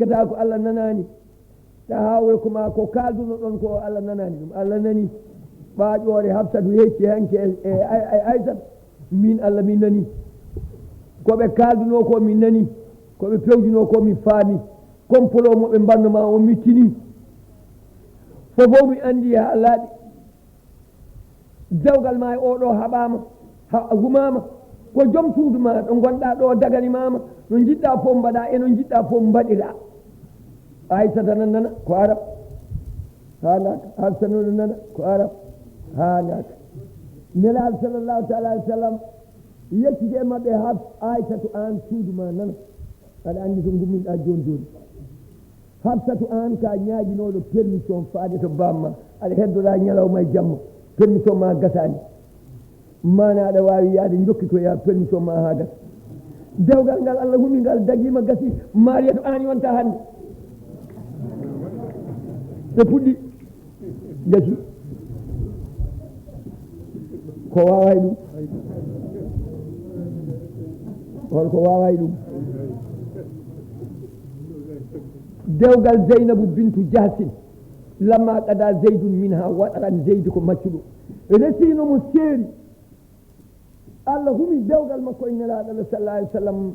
sikkata ko Allah nanani ta hawe kuma ko kalduno ɗon ko Allah nanani ɗum Allah nani ɓaaƴoore Hafsatu hecci hanke e Aysat min Allah min nani koɓe kalduno ko min nani koɓe pewjuno ko min faami complot moɓe mbannoma o mittini fofo mi andi ha laaɓi dewgal ma e oɗo haɓama humama ko joom suudu ma ɗo gonɗa ɗo daganimama no jiɗɗa fof mbaɗa e no jiɗɗa fof mbaɗira Aysata nan nana ko arab ha naata Hafsa noon nana ko arab ha naata nelaɗo sallllahu taala alih w sallam yettide e mabɓe Aysatu an suudu ma nana aɗa andi to gumminɗa joni joni Hafsatu an ka ñaaƴinoɗo permission faade to bamma aɗa heddoɗa ñalawma e jamma permission ma gasani mana aɗa wawi yaade jokkitoya permission ma ha gasa dewgal ngal Allah humi ngal daguima gasi Mariya to an yonta hande ɓe puɗɗi gasi ko waway ɗum holko waway ɗum dewgal Zeynabu bintu Jahsin lamma qada Zeydun minha waɗaran Zeydi ko maccuɗo resino mo seeri Allah humi dewgal makko e nelaɗo Allah sallallahu alih w sallam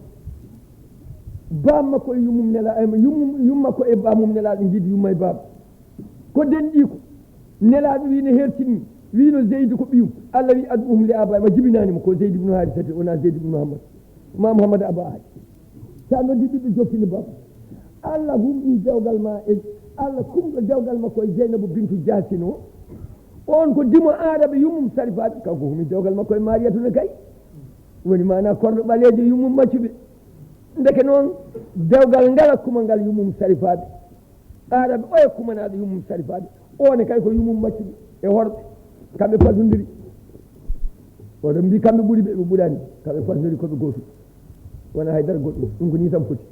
bam makko e yummum yum makko e bamum nelaɗo jiidi yumma e baba ko denɗi ko nelaɗo wino hertinmi wino Zeydi ko ɓiyum Allah wi ad'uhum li abaihim jibinanimo ko Zeydi ibnu Harisata wona Zeydi ibnu Muhammad ma Muhammad aba aji sa noddi ɓiɗɗo joppini baba Allah humɗi dewgal ma e Allah kumɗo dewgal makko e Zeynabu bintu Jahsin o on ko dimo araɓe yummum sarifaɓe kanko humi dewgal makko e Mariyatu ne kay woni mana korɗo ɓalejo yummum maccuɓe ndeke noon dewgal ngala kuma ngal yummum sarifaɓe araɓe oye kumanaɗo yummum sarifaɓe one kay ko yummum maccuɓe e horɓe kamɓe pasodiri oɗon mbi kamɓe ɓuuri ɓe ɓuurani kamɓe pasodiri koɓe goto wona haydara goɗɗum ɗum ko ni tan foti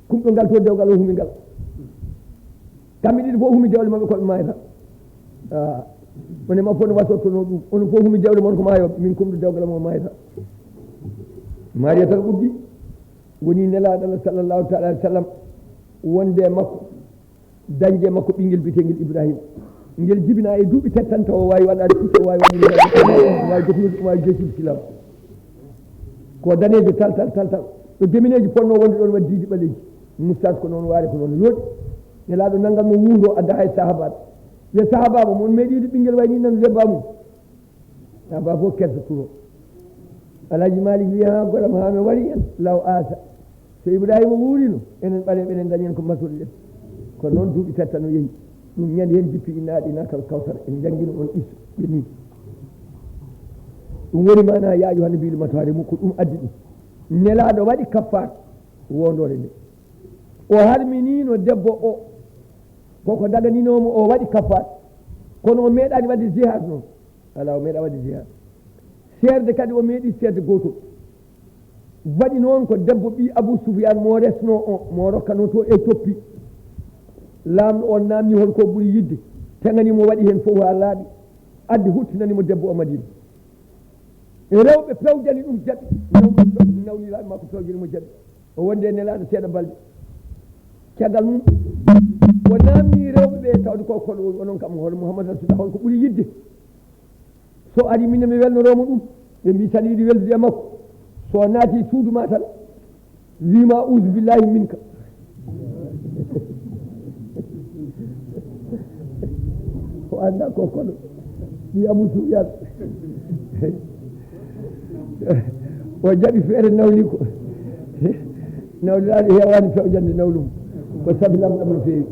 kumɗo ngal to dewgal o humi ngal kamɓe ɗiɗi fof humi dewle mabɓe koɓe mayata onema fof no wasortono ɗum ono fof humi dewle moon ko maayoɓe min kumɗo dewgal mo mayata Mariya tan ɓuggi woni nelaɗo Allah sallllahu taala alih w sallam wonde makko dañde makko ɓinguel biyetengel Ibrahima ngel jibina e duuɓi tettanta o wawi waɗade pucce wawi waɗwawi jotude wawi josude silam ko danejo tal ɗo demineji ponno wonde ɗon wadde diidi ɓaleji moustage ko noon waari ko noon yooɗi nelaɗo naggal mo wuundo adda hay sahabaɓe yo sahababa mon meeɗiɗo ɓinguel wayni nandude bamum sahaba fof kersa turo Alhaji Malik wi ha goɗam ha mi wari en law asa so Ibrahima wuurino enen ɓaleɓe enen dañen ko masuɗo ɗen kono noon duuɓi tetta no yeehi ɗum ñande hen jippi innaɗina kawsara en jangguino on isso ɓe ni ɗum woni mana ya ayyuhan nabiyyu lima tuharrimu ko ɗum addi ɗum nelaɗo waɗi kaffar wondore nde o harminino debbo o koko daganinomo o waɗi kaffar kono o meeɗani wadde jihad noon ala o meeɗa wadde jihad seerde kadi o meeɗi seerde gotol waɗi noon ko debbo ɓi Abou Soufiane mo resno o mo rokkano to e toppi lamɗo on namni holko ɓuuri yidde teganimo waɗi hen fof ha laaɓi addi huttinanimo debbo o Madina rewɓe pewjani ɗum jaɓi nawliraɓe makko pewjanimo jaɓi o wonde nelaɗo seeɗa balɗe caggal mum o namni rewɓe ɓe tawde ko koɗo onon kam hono Mouhamadou Rasulullah holko ɓuuri yidde so ari min mi welnoroma ɗum ɓe mbi tan yiiɗi weldude e makko so naati suudu ma tan wima usu billahi minka o anda ko koɗo ɗi Abou Soufiane o jaɓi feere nawli ko nawliraɗo hewani fewjande nawlum ko sabi lamɗam no feewi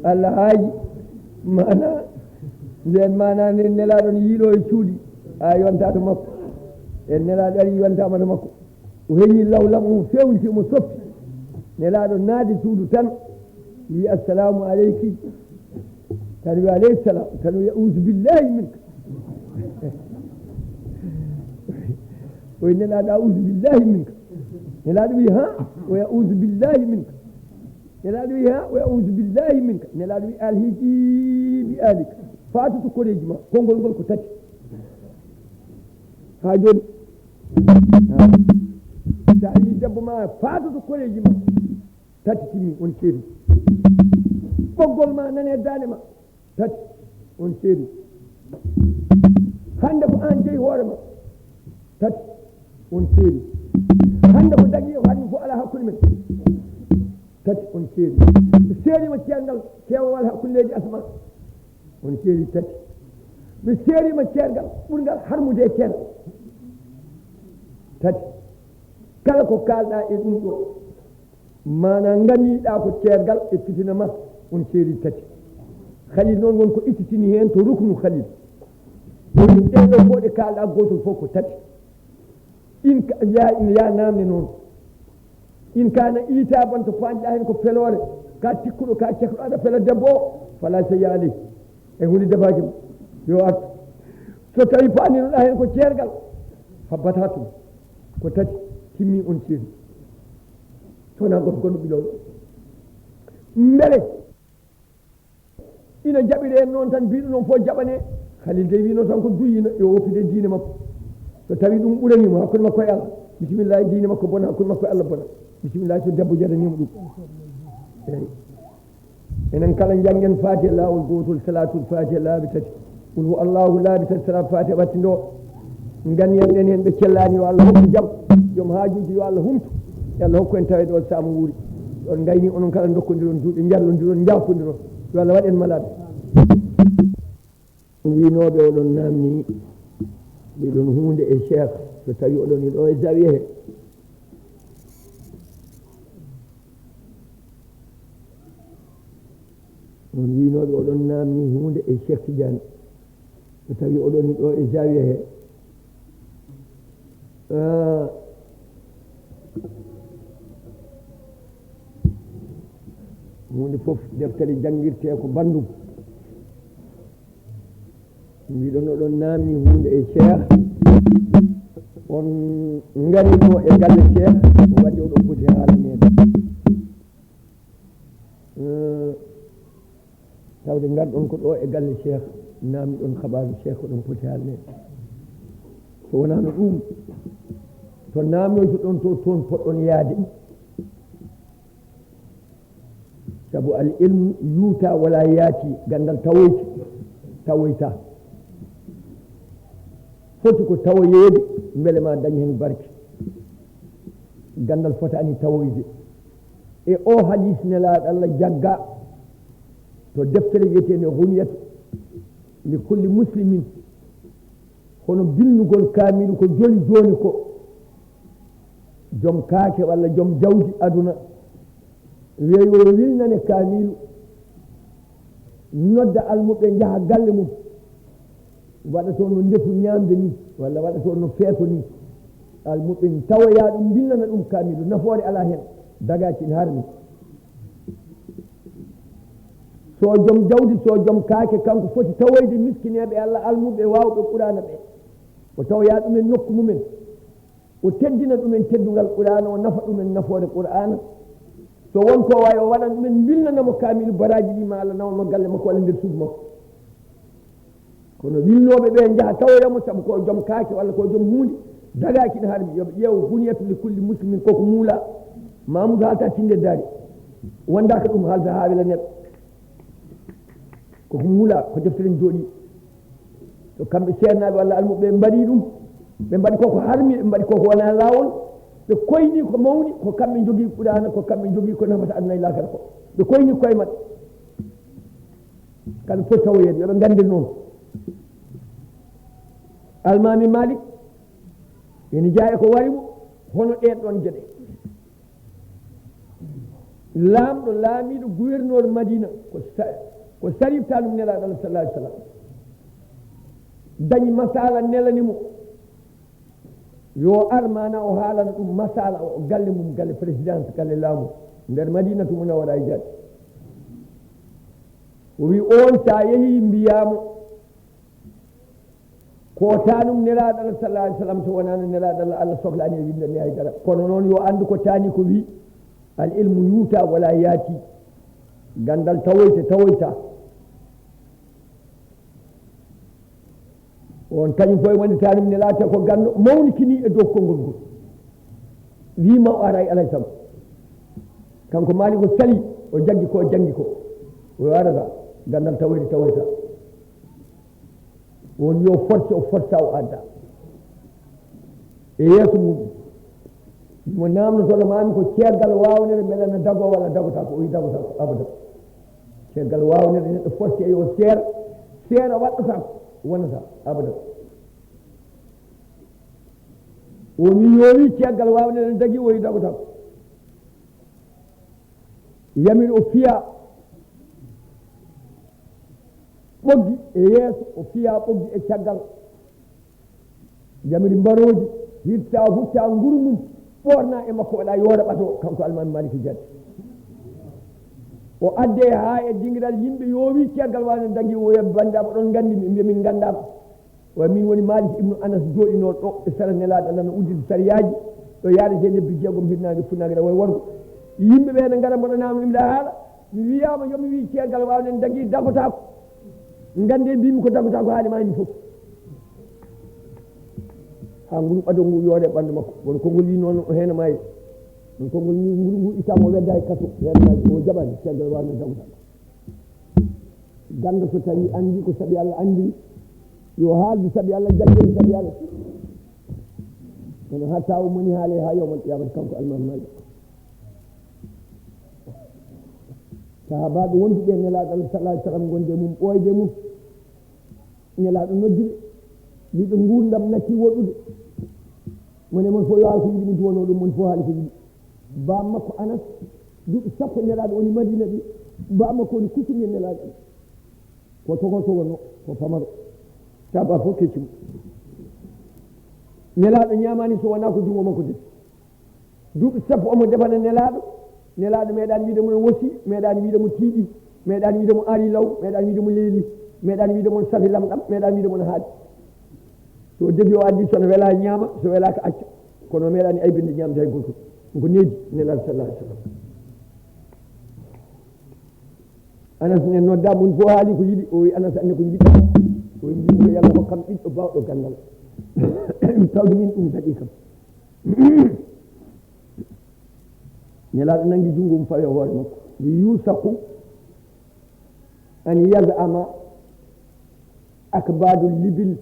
Allah haaji mana nden mana nden nelaɗo no yiiɗo e cuuɗi ha yonta to makko e nelaɗo ari yontama to makko o heñi lawlam o fewnti omo soppi nelaɗo naadi suudu tan wi assalamu aleyki tan wi aleyhi salam tan wi auzu billahi minka oy nelaɗo auzu billahi minka nelaɗo wi ha o auzu billahi minka nelaɗo wi ha o auzu billahi minka nelaɗo wi alhiji bi alika fatutu koreji ma konngol ngol ko tati ha joni sa yi debbo ma ma faatoto koreji ma tati timmi on ceeri ɓoggol ma nane dande ma tati on ceeri hande ko an jeeyi hoore ma tati on ceeri hande ko dagi o hanni fof ala hakkude men tati on ceeri mi seerima ceergal kewawal hakkulleji asma on ceeri tati mi seerima ceergal ɓurgal harmude e ceer tati kala ko kalɗa e ɗum ɗo mana ganiɗa ko ceergal e fitina ma on ceeri tati halil noon won ko ittitini hen to ruknu halil woni ɗeɗo fof ɗe kalɗa gotol fof ko tati in ya namde noon in kana itaban to fanɗa hen ko felore ka tikkuɗo ka cekɗo aɗa fela debbo o fala so yaali e hunde debaji ma yo artu so tawi faninoɗa hen ko ceergal fabbata tum ko tati timmi on ceeri sowona goto gonɗo ɓilowo beele ina jaɓiri en noon tan mbiɗo noon fof jaɓane halil de wino tan ko duyino yo woppide diine makko so tawi ɗum ɓuranimo hakkude makko e Allah bisimillahi diine makko bona hakkude makko e Allah bona bisimillahi so debbo jaranimo ɗum eyi enen kala janggen fatiha lawol gotol salatul fatiha laabi tati qul hu allahu laabi tati salat fatiha ɓattindo ganniyen ɗen hen ɓe cellani yo Allah hokku jaam joom haajuji yo Allah humtu e Allah hokku en taweɗo o saama wuuri on gayni onon kala dokkodiron duuɓe jallodiron jafodiron yo Allah waɗen malade winoɓe oɗon namni ɓeɗon hunde e cheikh so tawi oɗon iɗo e zawiya he on winoɓe oɗon namni hunde e cheikh Tidiane so tawi oɗon iɗo e zawiya he hunde fof deftere jangirte ko bandum mbiɗon oɗon namni hunde e cheikh on garino e galle cheikh o waɗi oɗon foti haalanede tawde garɗon ko ɗo e galle cheikh namni ɗon habaru cheikh oɗon foti haalanede so wonano ɗum to namnoyto ɗon to toon poɗɗon yaade saabu al ilmu yuuta wala yaati gandal tawoyta foti ko tawoyeede beele ma dañi hen barke gandal fotani tawoyde e o hadis nelaɗo Allah jagga to deftere wiyetende huniyat li kulli muslimin hono binnugol kaamilu ko joli joni ko joom kaake walla joom jawdi aduna weeyo wilnane kaamilu nodda almuɓe jaaha galle mum waɗa toon no ndefu ñamde ni walla waɗa toon no feeto ni almuɓe tawoya ɗum billana ɗum kaamilu nafoore ala hen dagaki harmi so joom jawdi so joom kaake kanko foti tawoyde miskineɓe Allah almuɓe wawɓe qur'ana ɓe o tawoya ɗumen nokku mumen o teddina ɗumen teddugal qur'ana o nafa ɗumen nafoore qur'ana so wonko wawi o waɗan ɗumen wilnanamo kaamilu baraji ɗi ma Allah nawonmo galle makko walla nder suudu makko kono wilnoɓe ɓe jaaha tawoyamo saabu ko joom kaake walla ko joom hunde dagaki ne harmi yoɓe ƴeew huniyatu li kulli muslimin koko muula Mamoudou haalta tinde daari wondaka ɗum haalta haawila neɗɗo koko muula ko deftere jooɗi so kamɓe ceernaɓe walla almuɓe mbaɗi ɗum ɓe mbaɗi koko harmi ɓe mbaɗi koko wona lawol ɓe koyni ko mawni ko kamɓe jogui qur'ana ko kamɓe jogui ko nafata aduna e lakara ko ɓe koyni koye mabɓe kamɓe foti tawoyede yoɓe gande noon almami Malik ene jeeya ko warimo hono ɗen ɗon gueɗe laamɗo laamiɗo gouverneur Madina ko Sarif Tanum nelaɗo Allah sallallahu alaihi wasallam dañi masala nelanimo yo ar mana o haalana ɗum masala o galle mum galle présidence galle laamu nder Madina to Munawwara e jaati o wi on sa yeehi mbiyamo ko tanum nelaɗo Allah sallallahu alaihi wasallam so wonano nelaɗo Allah sohlani e windani haydara kono noon yo andu ko tani ko wi al ilmu yuuta wala yaati gandal tawoyta on kañum foye woni tanum ne laate ko gando mawnikini e dow konngol ngol wima o ara e alay sago kanko maali ko sali o jaggi ko o warata gandal tawoyta won yo force o força o adda e yeeso muɗum mo namdotono mami ko ceggal wawnere beele no dago walla dagota ko o wi dagota ko abada ceggal wawnere neɗɗo force e yo seera waɗɗata ko wonata abada woni yowi ceggal wawnere no dagui o wi dagota ko yamiri o fiya ɓoggi e yeeso o fiya ɓoggi e caggal yamiri mbaroji hirta hutta ngurmum ɓorna e makko waɗa yoora ɓato kanko almami maliki diagne o adde ha e dingiral yimɓe yowi ceggal wawne dagui o wiya bandama ɗon gandi mi mbiya min gandama wa min woni malik ibnu anas jooɗino ɗo e sara nelaɗo allah no uddide sariyaji ɗo yaadete lebbi jeegom hirnage funnague ɗa way worgo yimɓe ɓe ne gara mboɗanama imɗa haala mi wiyama yomi wi ceggal wawne dagui dagotako gande mbimi ko dagotako haali mani foof ha ngol ɓado ngu yoore ɓandu makko won konngol yi noon heno mayi won konngol ni ngol ngu itama o wedda e kaso heno mayi o jaɓani ceggal wawne dagotako ganda so tawi andi ko saabi Allah andiri yo haaldu saabi Allah jaggeni saabi Allah kono ha taw moni haale ha yawmal qiyamata kanko almami malik sahabaɓe wonduɓe nelaɗo Allah sallallahu alaihi wasallam gonde mum ɓoyde mum nelaɗo nodduɓe wiɗo gurdam natti woɗɗude mone mon fof yo haala ko yiɗi ɗum duwono ɗum mon fof haali ko yiɗi bam makko Anas duuɓi sappo nelaɗo woni Madina ɗi bam makko woni kutume nelaɗo ko togono ko pamaro saba fof keccimo nelaɗo ñamani so wona ko jungo makko de duuɓi sappo omo defana nelaɗo meeɗani wiide mon wosi meeɗani wiide mo tiiɗi meeɗani wiide mo ari law meeɗani wiide mo leeli meeɗani wiide mon safi lamɗam meeɗani wiide mon haaɗi so defi o addi sono wela ñaama so welaka acca kono meeɗani aybinde ñamde hay goto ko needi nelaɗo sallallahu alaihi wasallam Anas ne nodda mun fof haali ko yiɗi o wi Anas anne ko jiɗɗa o wi jimi ko yalla hokkam ɓiɗɗo bawɗo gandal tawde min ɗum taaƴi kam nelaɗo nangi jungo mum fawi hoore makko yusaku an yazama akbadu libil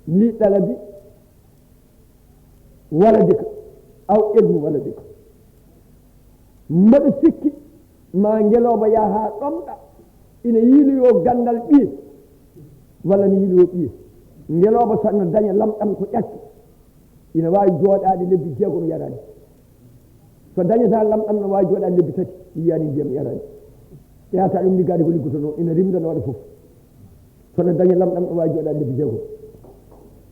li ɗalabi waladika aw ilmu waladika mbaɗa sikki ma ngeloba yaha ɗomɗa ina yiiloyo gandal ɓiye walla ne yiiloyo ɓiye ngeloba sanno daña lamɗam ko ƴakki ina wawi jooɗade lebbi jeegom yarani so dañata lamɗam no wawi jooɗade lebbi tati yiyani ndiyam yarani ƴeyata ɗum liggade ko liggotono ina rimdano waɗa foof sono daña lamɗam no wawi jooɗade lebbi jeegom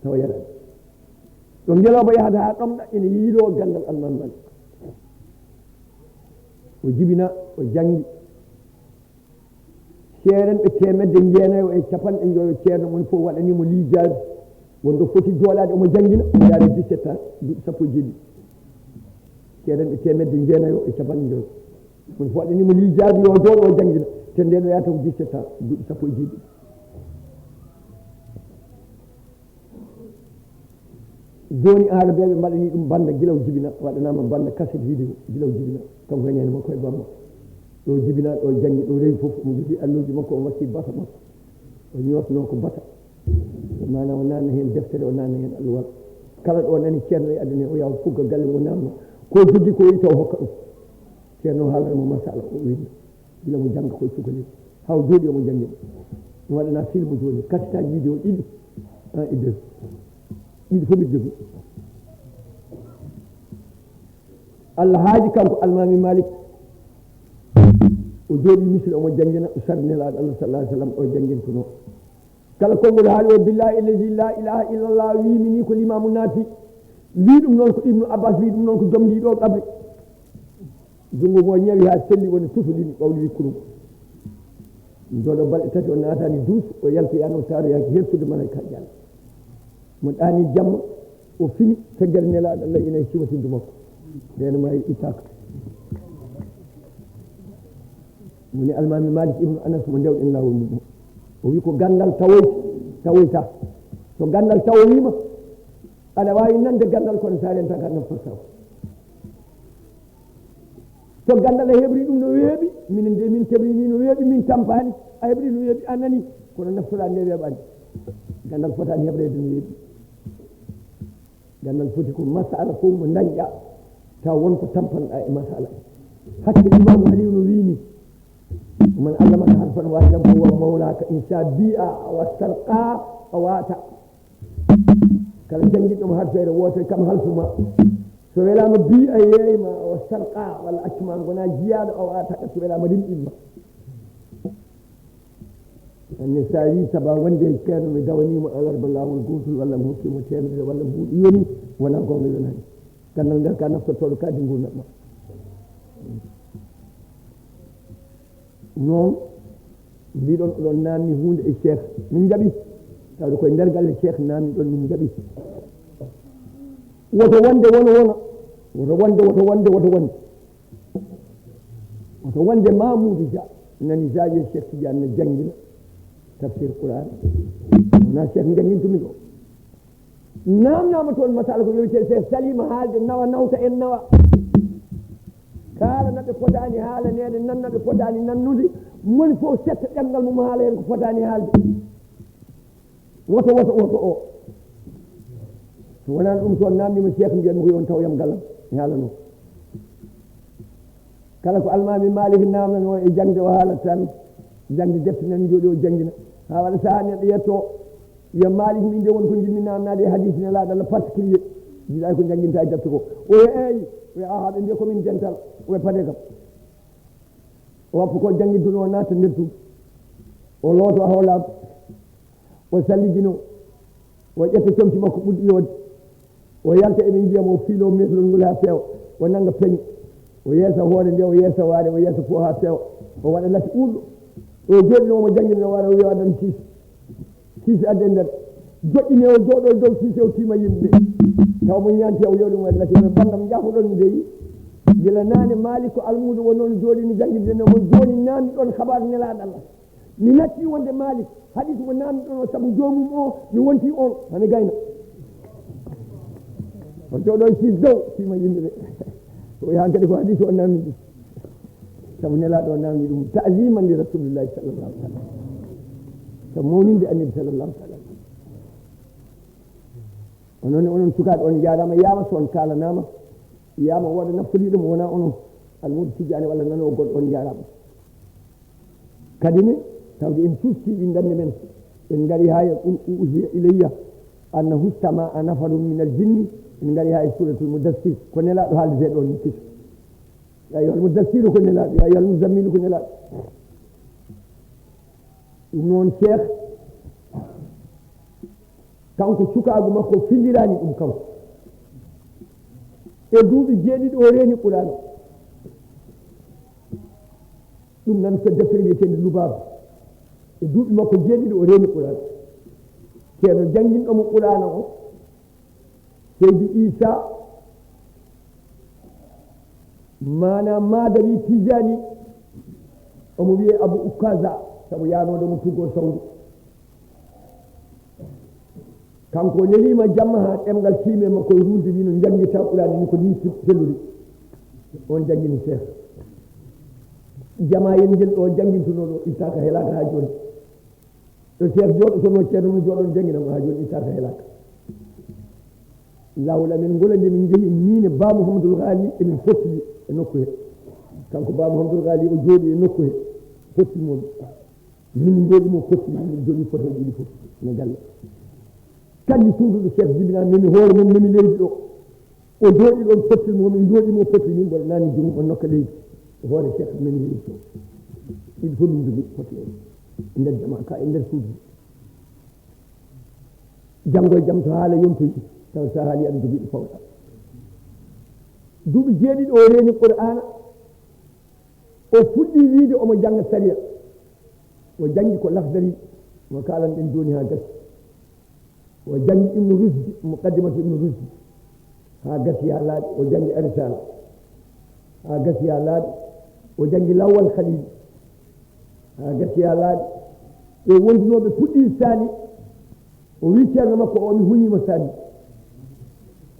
tawa yarani so ngeloba yahata ha ɗomɗa ina yiilo gandal almami malik o jibina o jangi seerenɓe temedde jeenayo e capanɗe joyo ceerno mon fof waɗanimo lijaji wonɗo foti joolade omo jangguina o yaade 17 ans duuɓi sappo e jeeɗiɗi seerenɓe temedde jeenayo e capanɗe joyo mon fof waɗanimo lijaji yo jooɗo o jangguina te nden o yahata ko 17 ans duuɓi sappo e jeeɗiɗi joni arabeɓe mbaɗani ɗum banda guilaw jibina waɗanama banda cassette vidéo guilaw jibina kanko kañani makko e bamma ɗo jibina ɗo janggi ɗo rewi foof mo jogui alluji makko o watti bata makko o ñotno ko bata manam o nanna hen deftere o nanna hen alluwal kala ɗo nani ceerno e aduna o yawa fugga galle mo namno ko jogui ko wi taw hokka ɗum ceerno haalranmo masala o winda gila mo jangga koye cukalel haw jooɗi omo janggina mi waɗana film joni cassette aji vidéo ɗiɗi 1 et 2 ɗiɗi fof mbiɗa jogui Allah haaji kanko almami malik o jooɗi misri omo janggina o sarnelaɗo Allah sallallahu alaihi wasallam o jangguintuno kala konngol haali o billahi allazi la ilaha illallah wimini ko limamu naafi wi ɗum noon ko ibnu abbas wi ɗum noon ko jomdiɗo qabri jungo mo ñawi ha selli woni tutulini ɓawli wikkurum jooɗo balɗe tati o natani duus o yaltoyano taroyaki hertude malaikaji Allah mo ɗani jamma o fini feggere nelaɗo Allah ina siwatindu makko ndeno ma ittaka moni almami malik ibnu anas mo ndewɗen lawol mum o wi ko gandal tawoyta so gandal tawoyima aɗa wawi nande gandal kono sa renta gandal fof taw so gandal a heɓri ɗum no weeɓi minen de min keɓrini no weeɓi min tampani a heɓri no weeɓi a nani kono naftoɗa nde weeɓani gandal fotani heɓrede no weeɓi gandal foti ko masala fof mo dañƴa taw wonko tampanɗa e masala hakke imamu aliyu no wini man allamaka harfan wahidan fa huwa mawlaka insa bi'a wa sarqa awata kala jangguiɗɗomo harfere wotere kam halfuma so welama bi'a yeeyma wa sarqa walla accuma gona jiyaɗo awata so welama rimɗinma anne sa wi saba wonde ceerno mi dawanimo alarba lawol gotol walla mi hokkimo temedere walla mbuuɗi yoni wona gonga yonani gandal ngal ka naftortoɗo kadi gurnatma noon mbiɗon oɗon namni hunde e cheikh min jaaɓi tawde koye nder galle cheikh namni ɗon min jaaɓi woto wonde wono wona woto wonde Mamoudou Dia nani jaje cheikh Tidiane ne jangguina tafsir Qur'an wona cheikh jangguintumi ɗo namnama toon masala ko yowite cheikh salima haalde nawa nawta en nawa kala naɓe potani haalanede nan naɓe potani nannude moni fof setta ɗemgal mum haala hen ko potani haalde woto o so wonani ɗum toon namdima cheikh mbiyanmi ko yon tawyam galam mi haalano kala ko almami Malik namnano e jangde o haalata tan jangde defte nan jooɗi o jangguina ha waɗa saha neɗɗo yetto wiya Malik min de won ko jinmi namnade e hadis ne laaɗa Allah particulier jiɗa ko jangguinta e defte ko o eyi o haɓe mbiya komin dental oye paade kam o wappu ko jangguintuno o natta nder suudu o looto hawlaɓe o salligino o ƴetta comci makko ɓuɗɗi yode o yalta eɓe jiyamo o fiilo metlol ngol ha feewa o nanga peñi o yeesa hoore nde o yeesa waade o yeesa fo ha feewa o waɗa lati ɓuurɗo o jooɗinomo jangguino waɗa o wiya adan kiisi adde nder joƴƴine o jooɗo dow kiisi o tiima yimɓe taw mo ñanti o yewɗum waɗa lati o bandam jafoɗon mi deyi gila nane Malik ko almudo wonnoon jooɗini jangguinde no mon joni namdi ɗon habaru nelaɗo Allah mi natti wonde Malik hadis mo namdi ɗon o saabu jomum o mi wonti on hami gayna o jooɗo e kiis dow tiima yimɓeɓe o yahan kadi ko hadis o namdi ɗum saabu nelaɗo o namdi ɗum ta'ziman li rasulillahi sallallahu sallam saabu mawninde annabi sallallahu sallam onoon onon sukaɓe on jarama yama so on kalanama yama woɗa naftoli ɗum wona onon almudo Tidiane walla nano goɗɗo on jarama kadi ne tawde en custi indande men en gari ha e qul uhiya ilayya annahu istama'a nafarun min al jinni en gari ha e suratul mudassir ko nelaɗo haalde ɗon ni kiso ya ayyuhal mudassiru ko nelaɗo ya ayyuhal muzammilu ko nelaɗo ɗum noon cheikh kanko cukagu makko fillirani ɗum kanko e duuɓi jeeɗiɗi o reeni Qur'an ɗum nan so deftere wiyetede Lubaba e duuɓi makko jeeɗiɗi o reeni Qur'an ceerno jangguinɗomo Qur'ana o Seydi Isa mana Madawi Tijani omo wiye Abou Oukaza saabu yanoɗomo tuggo sawdu kanko nelima jamma ha ɗemgal tiime makko e ruude wino janggita Qur'an ni ko ni selluri on jangguini cheikh jama yen ngel ɗo jangguintuno ɗo ittaka helaka ha joni ɗo cheikh jooɗo sono ceerno no jooɗon jangguinamo ha joni ittaka helaka lawol amen ngolande min jeehi mine Ba Mouhamadoul Ghali emin fottidi e nokku he kanko Ba Mouhamadoul Ghali o jooɗi e nokku he fottimomi min jooɗimo fottimi min jooɗi photo ɗiɗi fof no galle kandi suuduɗo cheikh jibina memi hoore mum memi leydi ɗo o jooɗi ɗon pottilmo min jooɗimo potti min mboɗo nani jomum o nokka leydi hoore cheikh memi leydi to ɗiɗi fof min jogui potti o e nder jama ka e nder suudu janggo e jaam to haala yontoyi taw sa haali aɗa jogui ɗo fawɗa duuɓi jeeɗiɗi o reeni Qur'ana o fuɗɗi wiide omo jangga sariya o jangi ko lafdari mo kalan ɗen joni ha gasi o jangi Ibnu Rusdi muqaddimatu Ibnu Rusdi ha gasi ha laaɗi o jangi arisala ha gasi ha laaɗi o jangi Lawwal Khalil ha gasi ha laaɗi e wondunoɓe puɗɗi sani o wi ceerno makko o mi huñima sani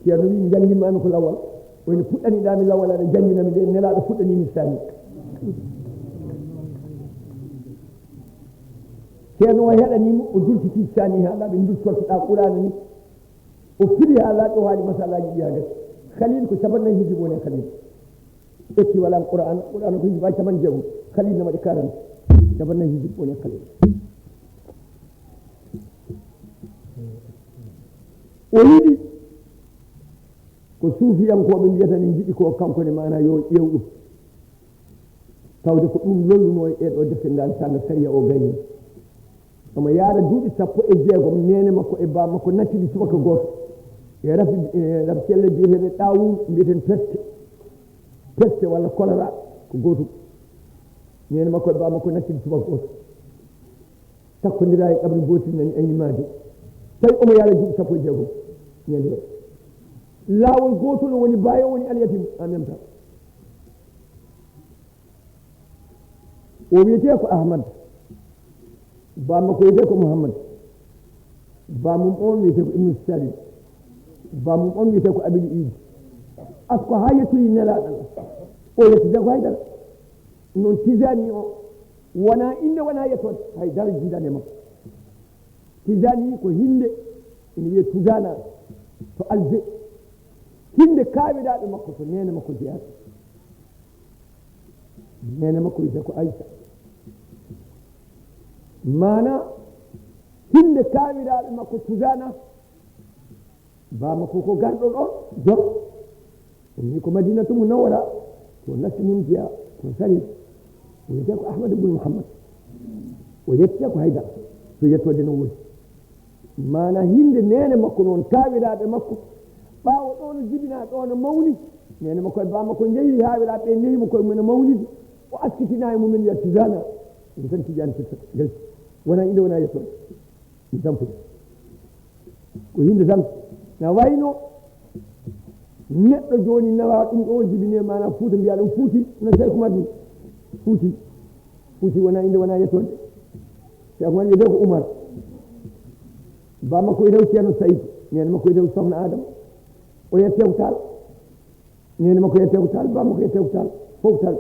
ceerno wi jangginmami ko lawol woni puɗɗaniɗami lawol aɗa jangginami de nelaɗo fuɗɗanimi sani ceerno o heɗanimo o dultiti sani ha laaɓe dultortoɗa qur'ana ni o firi ha laaɓe o haali masalaji ɗi ha gati khalil ko capannayi hijib woni khalil ƴetti wala qur'ana ko hijiba capan jeegom khalil ne waɗi 40 capannayi hijib woni khalil o yiɗi ko suufiyankoɓe mbiyata ne jiɗi ko kanko ne mana yo ƴeew ɗum tawde ko ɗum lolluno e ɗo defte ngal sanga sariya o gayni omo yaara duuɓi 16 nene makko e ba makko nattidi subaka goto e rafi celle biyeteɗe ɗawum mbiyeten peste walla choléra ko gotum nene makko e ba makko nattidi subaka goto takkodira e ƙabri gotil nani aynimade tawi omo yaara duuɓi 16 ñande laawol gotol woni bayo woni alyatim en même temps o wiyete ko ahmad bamma ko wiyete ko mouhammad bamum on wiyete ko ibnu salim bamum on wiyete ko abili idi asko ha yettoyi nelaɗal o yettide ko haydara noon tisani o wona inde wona yettode haydara jiidane makko tisani ko hinde ene wiye tugana to albe hinde kaawiɗaɓe makko ko nene makko jeyata nene makko wiyete ko aissa mana hinde kaawiɗaɓe makko tugana bamakko ko garɗo ɗo jom ni ko madinatu munawwara to nasti mum jeeya ko sari o wiyete ko ahmad ibnu mouhammad o yettite ko haydara to yettode no woni mana hinde nene makko noon kaawiɗaɓe makko ɓaawo ɗo no jibina ɗo no mawni nene makko e bamakko jeeyi haawiɗaɓe ɓe nehimo koye mumen mawlidi o askitina e mumen wiya tisana ɗum tan tijani firtata gasi wona inde wona yettode ɗum tampude ko hinde tan na wayno neɗɗo joni nawa ɗum ɗo jibine mana Fuuta mbiya ɗum Fuuti no Cheikh Oumar ni Fuuti wona inde wona yettode Cheikh Oumar wiyete ko Oumar bamakko e rew ceerno Saydou nene makko e rew sohna Adama o yette ko Tall nene makko yette ko Tall bamakko yette ko Tall fof Tall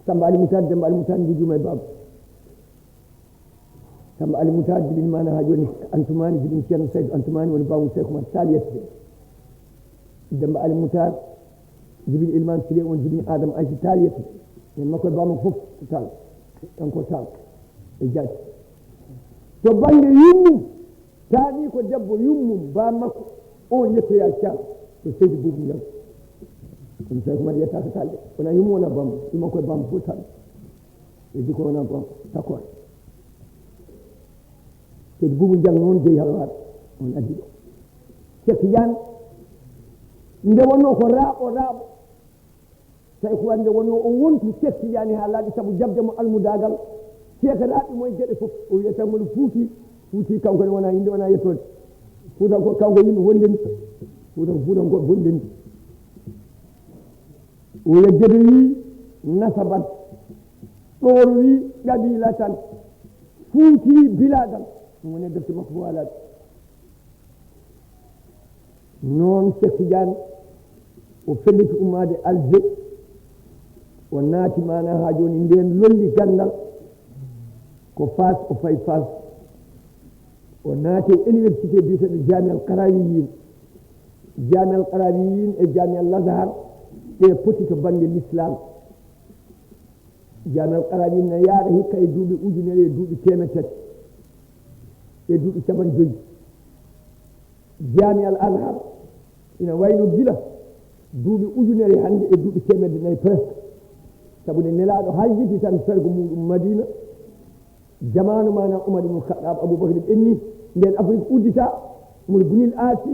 Samba Ali Moutar Demba Ali Moutar jijuma e baba Samba Ali Moutar jibini mana ha joni Antumani jibini ceerno Saydou Antumani woni bawmu Cheikh Oumar Tall yettete Demba Ali Moutar jibini Ilman Sile on jibini Adama Aïssa Tall yettete nene makko e bamakko fof ko Tall kanko Tall e jaati to banggue yummum taani ko debbo yummum ba makko on yettoya cam to seydi buubu jam kono Cheikh Oumar yetta ko talde wona yummu wona bammo yumma koye bammo fof tal e jiko wona bammo d'accord seydi buubu jam noon jeeyi halwar on addi ɗo Cheikh Tidiane nde wonno ko raaɓo tawi ko wande wonno o wontu Cheikh Tidiane ha laaɓi saabu jabdemo almudagal seekataaɓe moye geɗe fof o wiyatanmono Fuuti kanko ne wona inde wona yettode Fuuta ko kanko yimɓe wondeni Fuutankoɓe wondeni o yeddede wi nasabat ɗoor wi qabila tan Fuuti bilagal ɗum woni defte makko fo alaɗe noon Cheikh Tidiane o felliti ummade Alger o naati mana ha joni nden lolli gandal ko Fas o fayi Fas o naati université biyeteɗo Jami al Qarawiyin e Jami al Azhar ɓe poti to banggue l'islam Jami al Qarawiyin ne yaara hikka e duuɓi ujunere e duuɓi temetati e duuɓi 50 Jami al Azhar ina wayno gila duuɓi ujunere hande e duuɓi 100 presque sabu ne nelaɗo haljiti tan fergo muɗum Madina jamanu mana Umar ibn Khattab Aboubakar ɓenni nden Afrique uddita mono Bunil Aasi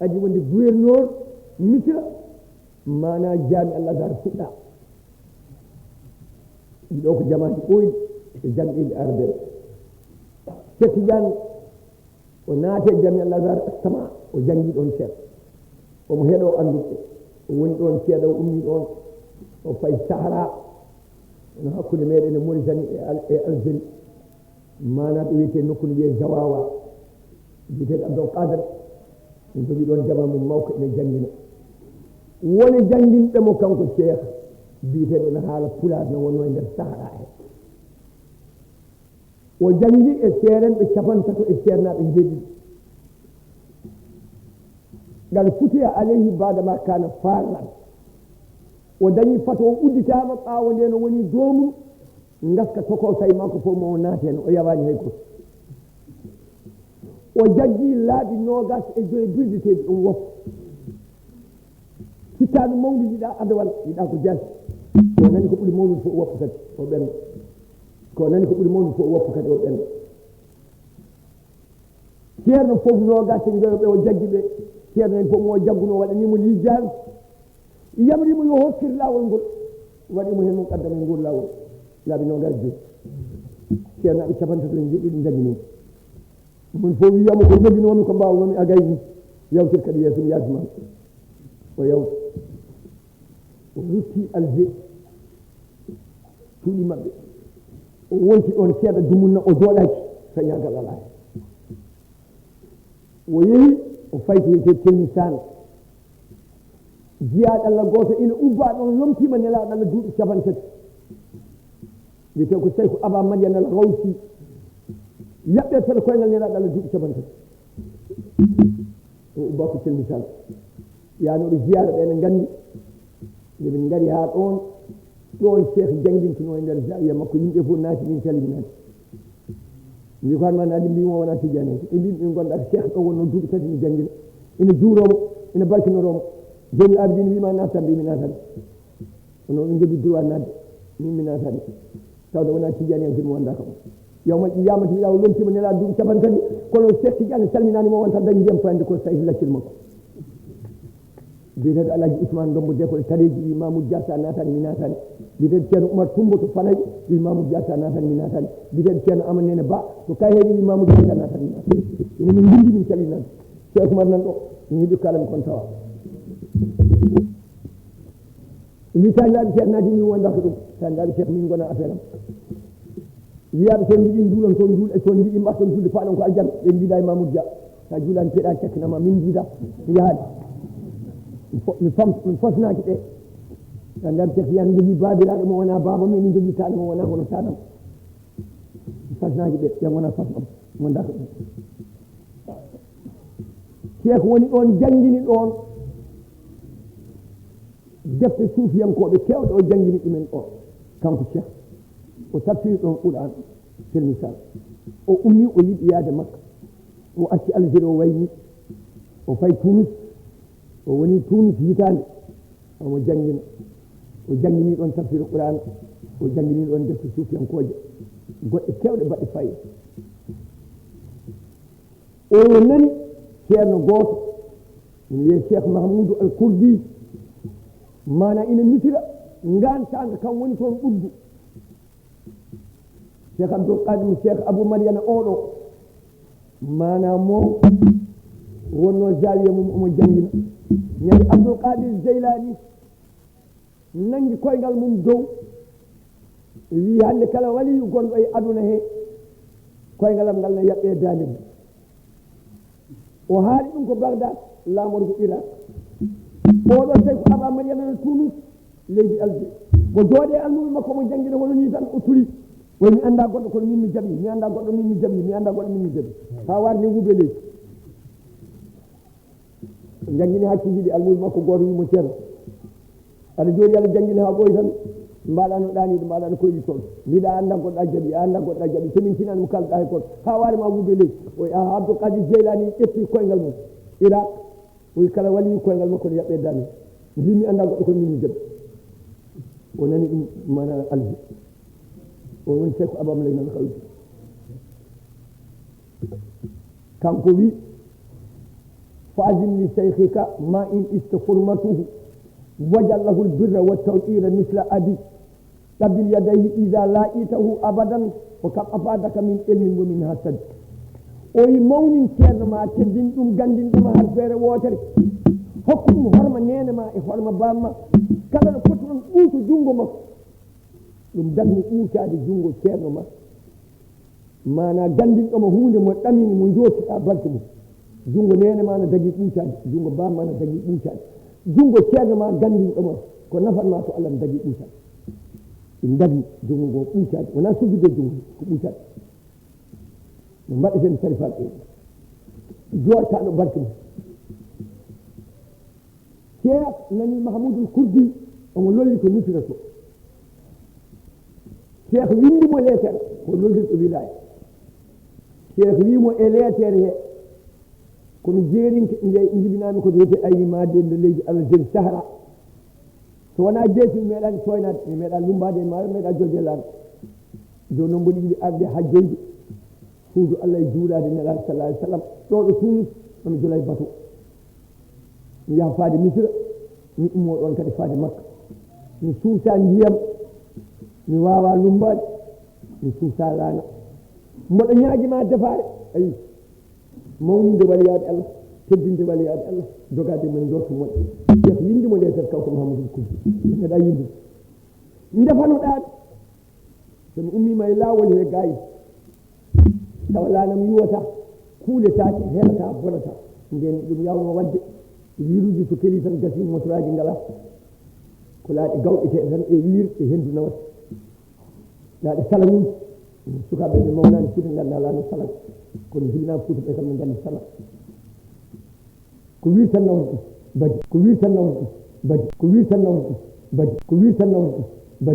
adi wonde gouverneur Misra mana Jami al Azhar fuɗɗa ɗiɗo ko jamaji ɓoyɗi e jamɗinde arabe Cheikh Tidiane o naate Jami al Azhar sama o jangi ɗon ceerno omo heeɗo anduɓe o woni ɗon seeɗa o ummi ɗon o fayi Sahara no hakkude meɗen e Mauritanie e Algérie mana ɗo wiyete nokku no wiye Zawawa wiyete Abdou Kadre min jogi ɗon jama mum mawko ene janngina woni jannginɓe mo kanko cheikh biyeteɗo no haala pulaar no wonno e nder sahara he o janngi e seerenɓe capantato e ceernaɓe jeeɗiɗi ngal futiya alayhi badama kana farran o dañi fato o udditama ɓaawo nde no woni doomum gaska toko tawi makko fof mo naati hen o yawani hay goto o jaggi laaɓi nogas e joyi birdeteɗi ɗum woppa hittanu mawdu yiɗa adawal yiɗa ko jaasi ko nani ko ɓuuri mawnude fof o woppa kadi o ɓenda ko nani ko ɓuuri mawnude fof o woppa kadi o ɓenda ceerno fof nogas e joyoɓe o jaggi ɓe ceerno en fof mo jagguno waɗanimo liijani yamrimo yo hokkir lawol ngol waɗimo hen mum qaddama e ngol lawol laaɓi nogas joyi ceernaɓe capantato en jiɗɗi ɗum jagginimo mon fof wiyama ko joginomi ko mbawnomi a gayni yawtir kadi yeeso mi yasma o yawti o rutti alger cuuɗi maɓɓe o wonti ɗon seeɗa dumunna o jooɗaki kañagal ala hen o yeehi o fayti wiyete telmi sane jiyaɗo Allah goto ina ubba ɗon lomtima nelaɗo Allah duuɓi capantati wiyete ko tawi ko aba madianal rawsi yaɓɓe tan koyngal nelaɗo Allah duuɓi capantati o ubba ko telmi sane yanoɓe jiyara ɓe ne gandi ndeɓe ngari ha ɗon cheikh jangguintino e nder jawiya makko yimɓe fof naati min calimi naati mbi ko hanma naadi mbimo wona tijani en ɓe mbi min gonɗa cheikh ɗo wonno duuɓi tati mi jangguina ina juuromo ina barkinoromo joni abidine wima nattan mbimi natani ono min jogui droit nadde min mi natani tawde wona tijani en kimo wonda kam yawma yamata wiya o lomtima nela duuɓi capantati kono cheikh tidiane salminanimo wonta dañi ndiyam fayde ko tawi laccil makko biyeteɗo alaji ousmane dombo de koɗe tareji wi mamoudou dia sa natani mi natani biyeteɗo ceerno oumar tumbo to fanayi wi mamoudou dia sa natani mi natani biyeteɗo ceerno amadou ba to kayeheɗi wi mamoudou dia sa natani mi natani ina min gindi min calinani cheikh oumar nan ɗo min yiiɗi kalami kon tawa mi tandaɓe cheikh naati min wonda ko ɗum tandaɓe cheikh min gona affaire am wiyaɓe toon jiiɗi juulan toon juul toon jiiɗi mbatton julde faɗon ko aljanna ɓe jiida e mamoudou dia sa juulani peeɗa cakkinama min jiida yahaade mi fosnaki ɗe tandaɓe cheikh yan jogui babiraɗo mo wona baba min min jogui taɗa mo wona hono taɗam mi fasnaki ɓe ɓen wona fasɗam wonda ko ɗum cheikh woni ɗon jangguini ɗon defte suufiyankoɓe kewɗe o jangguini ɗumen ɗon kanko cheikh o tafsiri ɗon qur'an telmisal o ummi o yiɗi yaade makka o acci algérie o wayni o fayi tunis o woni tunis hitande omo jangguina o jangguini ɗon tafsir qur'an o jangguini ɗon defte suufiyankoje goɗɗe kewɗe mbaɗɗe fayi o nani ceerno goto ina wiye cheikh mahmoudou al kourdi mana ina misira gantanga kam woni toon ɓuddu cheikh abdoul kadim cheikh abou mariana oɗo mana mo wonno jawiya mum omo jangguina ñande abdoul kadir jeylani nangi koyngal mum dow wi hande kala waliyu gonɗo e aduna he koyngalam ngal ne yaɓɓe dande mum o haali ɗum ko bagdad laamor ko irak oɗo tawi ko aba mariana tunus leydi algérie ko jooɗe almuɓe makko mo jangguina hono ni tan o turi woy mi anda goɗɗo kono min mi jaɓi mi anda goɗɗo min mi jaɓi mi anda goɗɗo min mi jaɓi ha warni wuuɓe leydi jangguini hakkiljiɗi almuɓe makko goto wimo ceerno aɗa jooɗi aɗa jangguini ha ɓooyi tan mbaɗa no ɗaniɗo mbaɗa no koyɗi toon mbiɗa anda goɗɗa jaɓi a anda goɗɗa jaɓi somin tinani mo kalɗa hay goto ha warima wuuɓe leydi oy a abdoul kadir jeylani ƴetti koyngal mum irak oyi kala waliyu koyngal makko ne yaɓɓe dani mbimi anda goɗɗo kono min mi jaɓi o nani ɗum mana alji o woni cheikh abamlay nan kawdi kanko wi fazim li cheikhika ma in istahurmatuhu wajallahu lbirra waltawqira misla abi qabil yadayhi ida la'itahu abadan ko kam afadaka min ilmin wa min hasad o yi mawnin ceerno ma teddin ɗum gandin ɗum har feere wotere hokku ɗum horma nene ma e horma bamma kala no foti ɗon ɓuuto junngo makko ɗum dagni ɓuutade junngo ceerno ma mana gandinɗomo hunde mo ɗamini mo joottiɗa balɗe mum jungo nene ma no dagi ɓuucade jungo bamma no dagi ɓuucade jungo ceerno ma gandinɗoma ko nafatma to Allah no dagi ɓuucade ɗum dagi jungo ngo ɓuucade wona sujjude jungo ko ɓuucade no mbaɗeten sarifal ɗe jooɗtaɗo barke mum cheikh nani mahamoudou kurdi omo lolli ko nusira to cheikh windimo leetere ko lollirɗo wilaya cheikh wimo e leetere he komi jeerinke jibinami ko wiyete ayimade nde leydi allah jeri sahara so wona jeesi mi meeɗani soynade mi meeɗa lumbade e maayo meeɗa jolde laaɗo joni noon mboɗi yiɗi arde hajjoyde suudu allah e juulade nelaɗo sallah alih w sallam ɗo ɗo tunis omi jula e bateau mi yaha faade misira mi ummo ɗon kadi faade makka mi suusa ndiyam mi wawa lumbade mi suusa laana mboɗo ñaaguima defaare ayi mawnide waliyade allah teddinde waliyade allah jogade men jorto moƴƴe cheikh windimo leetere kanko mahamadou koudi meeɗa yinde ndefanoɗaɓe somi ummima e laawol he gayi tawa laanam yuwata kuuletake heɗata bonata nden ɗum yawno wadde wiruji so keli tan gasi motoraji ngala ko laaɗe gawƴete tan e wiir e hendu nawata laaɗe salamuji sukaɓe ɓe mawnani fuuta ganda laano salat kono jibinama fuuta ɓe kam ne gandi salat ko wir tan nawata ɗum badi ko wir tan nawata ɗum badi ko wir tan nawata ɗum badi ko wir tan nawata ɗum